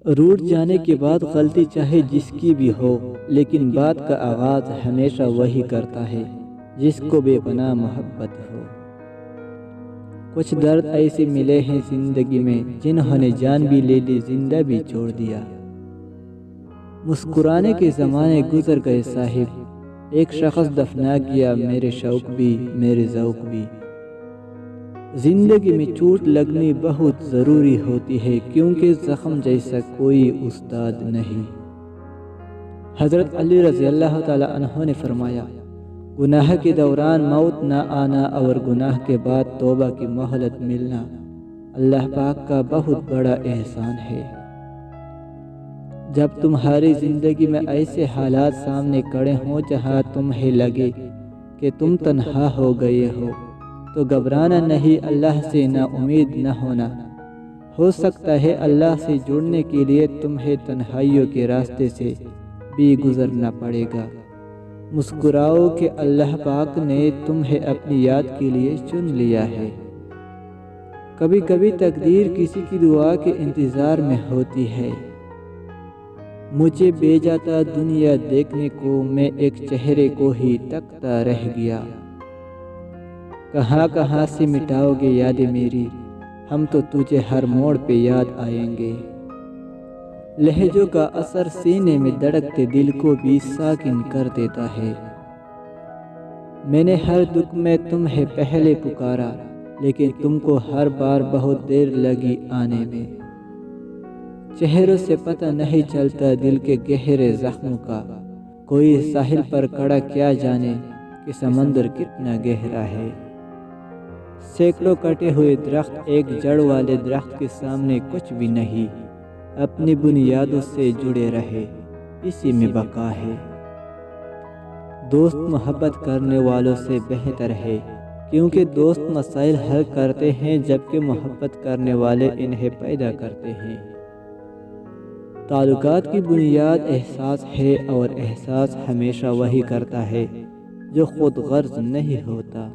Route جانے کے بعد غلطی چاہے جس کی بھی ہو، لیکن بات کا آغاز ہمیشہ وہی کرتا ہے جس کو بے پناہ محبت ہو۔ کچھ درد ایسے ملے ہیں زندگی میں جنہوں نے جان بھی لے لی، زندہ بھی چھوڑ دیا۔ مسکرانے کے زمانے گزر گئے صاحب، ایک شخص دفنا گیا، میرے شوق بھی میرے ذوق بھی۔ زندگی میں چوٹ لگنی بہت ضروری ہوتی ہے، کیونکہ زخم جیسا کوئی استاد نہیں۔ حضرت علی رضی اللہ تعالی عنہ نے فرمایا، گناہ کے دوران موت نہ آنا اور گناہ کے بعد توبہ کی مہلت ملنا اللہ پاک کا بہت بڑا احسان ہے۔ جب تمہاری زندگی میں ایسے حالات سامنے کھڑے ہوں جہاں تمہیں لگے کہ تم تنہا ہو گئے ہو، تو گھبرانا نہیں، اللہ سے نا امید نہ ہونا۔ ہو سکتا ہے اللہ سے جڑنے کے لیے تمہیں تنہائیوں کے راستے سے بھی گزرنا پڑے گا۔ مسکراؤ کہ اللہ پاک نے تمہیں اپنی یاد کے لیے چن لیا ہے۔ کبھی کبھی تقدیر کسی کی دعا کے انتظار میں ہوتی ہے۔ مجھے بھیجا تھا دنیا دیکھنے کو، میں ایک چہرے کو ہی تکتا رہ گیا۔ کہاں کہاں سے مٹاؤ گے یاد میری، ہم تو تجھے ہر موڑ پہ یاد آئیں گے۔ لہجوں کا اثر سینے میں دھڑکتے دل کو بھی ساکن کر دیتا ہے۔ میں نے ہر دکھ میں تمہیں پہلے پکارا، لیکن تم کو ہر بار بہت دیر لگی آنے میں۔ چہروں سے پتہ نہیں چلتا دل کے گہرے زخموں کا، کوئی ساحل پر کھڑا کیا جانے کہ سمندر کتنا گہرا ہے۔ سینکڑوں کٹے ہوئے درخت ایک جڑ والے درخت کے سامنے کچھ بھی نہیں، اپنی بنیادوں سے جڑے رہے، اسی میں بقا ہے۔ دوست محبت کرنے والوں سے بہتر ہے، کیونکہ دوست مسائل حل کرتے ہیں جبکہ محبت کرنے والے انہیں پیدا کرتے ہیں۔ تعلقات کی بنیاد احساس ہے، اور احساس ہمیشہ وہی کرتا ہے جو خود غرض نہیں ہوتا۔